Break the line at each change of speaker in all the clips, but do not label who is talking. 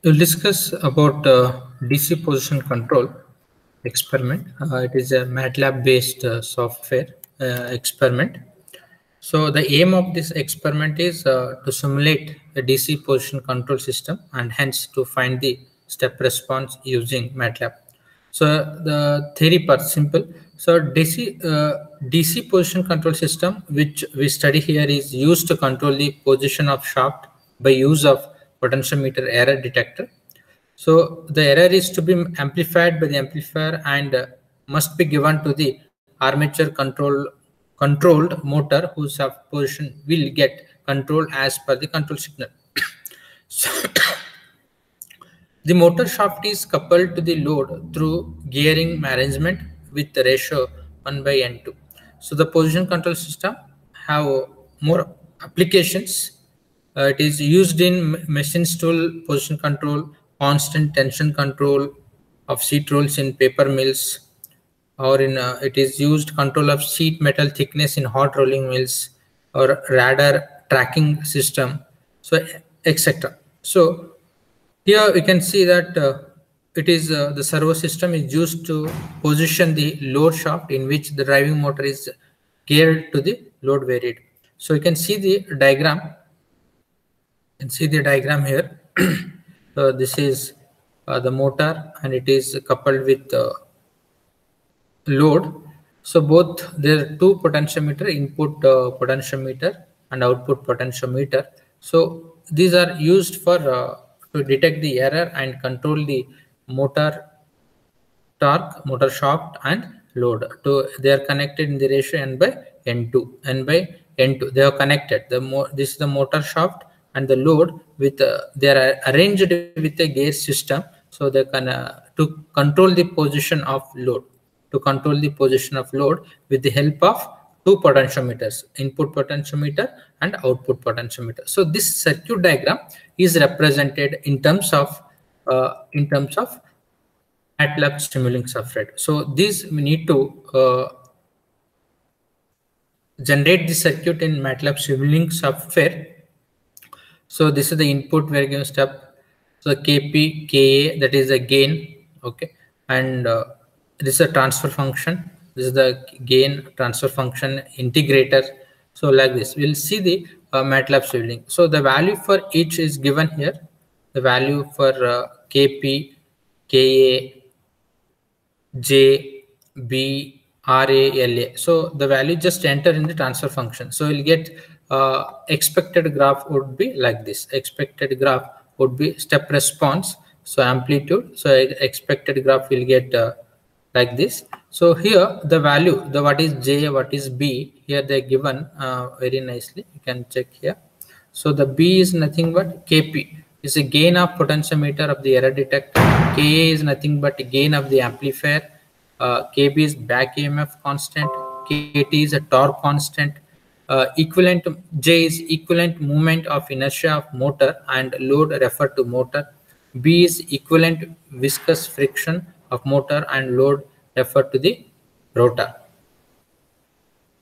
We'll discuss about DC position control experiment. It is a MATLAB-based software experiment. So the aim of this experiment is to simulate a DC position control system and hence to find the step response using MATLAB. So the theory part simple. So DC position control system, which we study here, is used to control the position of shaft by use of potentiometer error detector. So the error is to be amplified by the amplifier and must be given to the armature controlled motor whose position will get control as per the control signal. So the motor shaft is coupled to the load through gearing arrangement with the ratio 1 by N2. So the position control system have more applications. It is used in machine tool position control, constant tension control of sheet rolls in paper mills, or in it is used control of sheet metal thickness in hot rolling mills, or radar tracking system, so etc. So here we can see that it is the servo system is used to position the load shaft in which the driving motor is geared to the load varied. So you can see the diagram. You can see the diagram here. So this is the motor and it is coupled with load. So both there are two potentiometer, input potentiometer and output potentiometer. So these are used for to detect the error and control the motor torque, motor shaft and load. They are connected in the ratio n by n2. They are connected. This is the motor shaft and the load with they are arranged with a gear system. So they can to control the position of load. To control the position of load with the help of two potentiometers, input potentiometer and output potentiometer. So this circuit diagram is represented in terms of MATLAB Simulink software. So these we need to generate the circuit in MATLAB Simulink software. So this is the input we're given step. So Kp, Ka, that is the gain, okay, and this is a transfer function. This is the gain transfer function integrator. So like this, we'll see the MATLAB Simulink. So the value for each is given here. The value for Kp, Ka, J, B, R, A, L, A. So the value just enter in the transfer function. So you'll get expected graph would be like this. Expected graph would be step response. So amplitude. So expected graph will get like this. So here the value, the what is J, what is B, here they're given very nicely. You can check here. So the B is nothing but Kp. Is a gain of potentiometer of the error detector. Ka is nothing but gain of the amplifier. Kb is back EMF constant. Kt is a torque constant. Equivalent J is equivalent movement of inertia of motor and load referred to motor. B is equivalent viscous friction of motor and load referred to the rotor.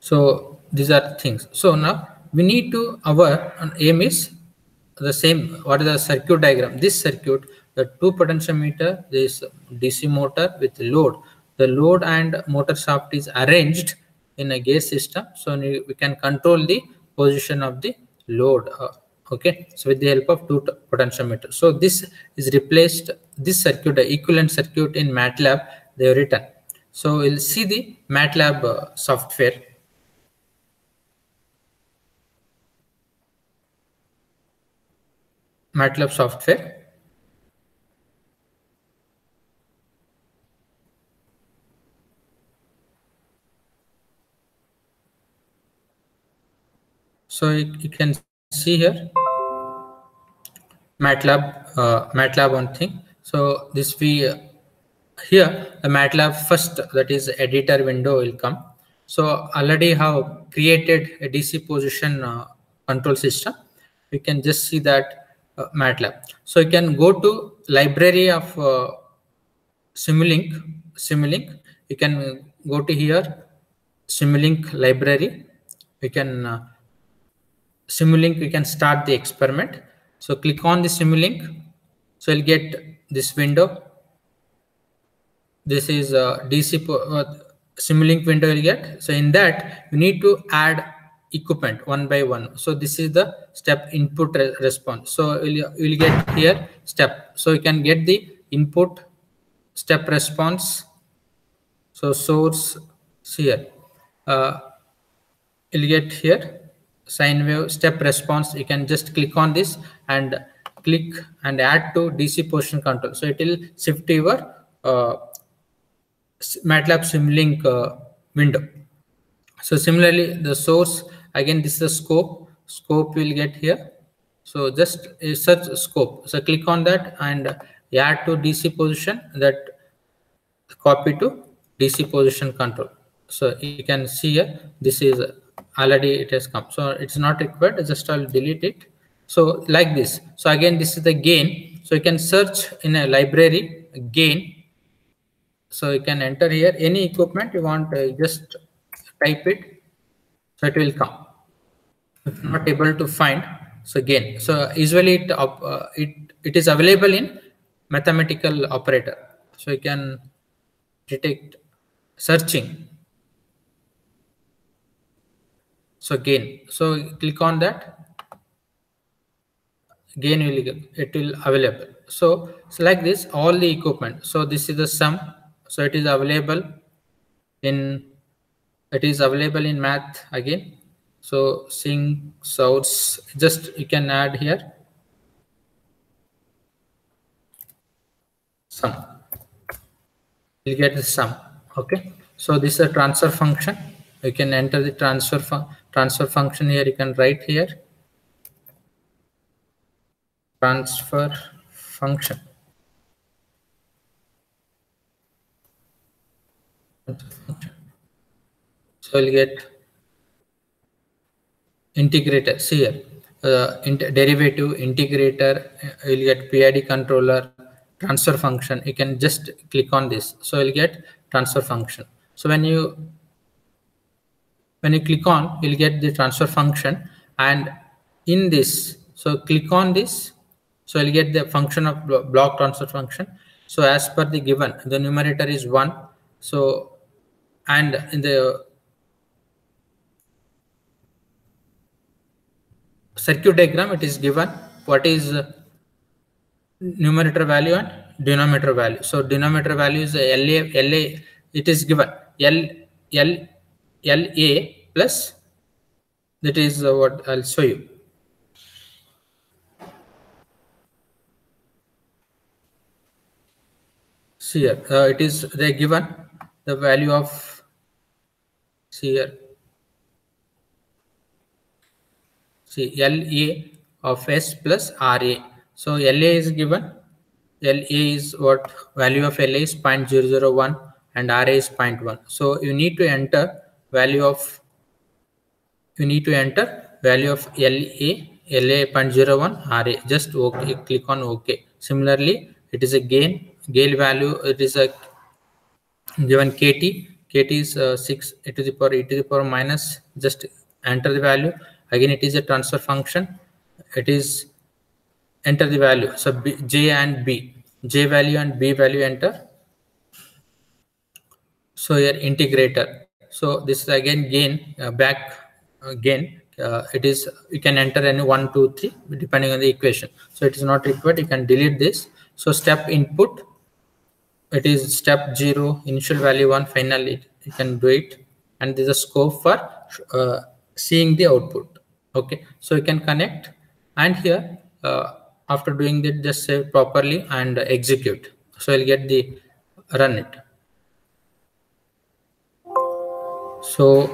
So these are things. So now we need to, our aim is the same. What is the circuit diagram? This circuit, the two potentiometer, this DC motor with load. The load and motor shaft is arranged in a gear system. So we can control the position of the load. Okay, so with the help of two potentiometers. So this is replaced, this circuit, the equivalent circuit in MATLAB, they have written. So we'll see the MATLAB software. MATLAB software. So you can see here MATLAB one thing. So this we here the MATLAB first, that is editor window will come. So already have created a DC position control system. We can just see that MATLAB. So you can go to library of Simulink. You can go to here Simulink library. We can Simulink, we can start the experiment. So click on the Simulink. So you'll get this window. This is a DC Simulink window you'll get. So in that you need to add equipment one by one. So this is the step input response. So you'll get here step. So you can get the input step response. So source here. You'll get here sine wave step response. You can just click on this and click and add to DC position control. So it will shift your MATLAB Simulink window. So similarly, the source, again, this is the scope. Scope will get here. So just search scope. So click on that and add to DC position, that copy to DC position control. So you can see here, this is already it has come. So it's not required, just I'll delete it. So like this. So again, this is the gain. So you can search in a library gain. So you can enter here any equipment you want, just type it, so it will come. If not able to find, so gain. So usually it is available in mathematical operator. So you can detect searching. So gain. So click on that. Gain it will available. So like this, all the equipment. So this is the sum. So it is available in math again. So sync source, just you can add here sum. You get the sum. Okay. So this is a transfer function. You can enter the transfer function here. You can write here transfer function. So you'll get integrator. See here, derivative, integrator. You'll get PID controller, transfer function. You can just click on this. So you'll get transfer function. So when you click on, you'll get the transfer function, and in this, so click on this. So you'll get the function of block transfer function. So as per the given, the numerator is 1. So and in the circuit diagram, it is given what is numerator value and denominator value. So denominator value is LA. It is given LA plus, that is what I'll show you. See here, it is they given the value of, see here, see LA of S plus RA. So LA is given. LA is what value of LA is 0.001 and RA is 0.1. So you need to enter value of LA 0.01 RA. Just OK, click on OK. Similarly, it is a gain value. It is a given KT is 6 e to the power minus, just enter the value. Again, it is a transfer function. It is enter the value. So J value and B value enter. So here integrator. So this is again gain, back gain. It is, you can enter any 1, 2, 3 depending on the equation. So it is not required. You can delete this. So step input, it is step 0, initial value 1, finally you can do it, and there's a scope for seeing the output. Okay, so you can connect, and here after doing that, just save properly and execute. So you'll get the run it. So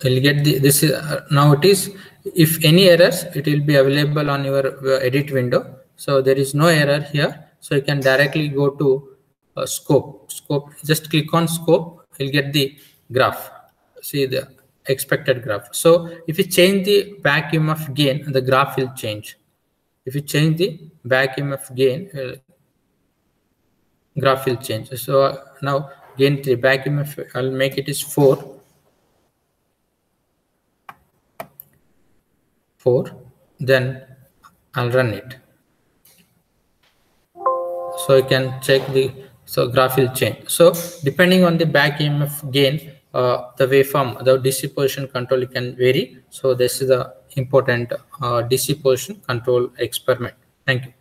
you'll get this is now it is, if any errors, it will be available on your edit window. So there is no error here. So you can directly go to scope, just click on scope. You'll get the graph. See the expected graph. So if you change the back EMF gain, the graph will change. If you change the back EMF gain, graph will change. So now gain 3, back EMF, I'll make it is 4, then I'll run it. So you can check the graph will change. So depending on the back EMF gain, the waveform, the DC position control can vary. So this is the important DC position control experiment. Thank you.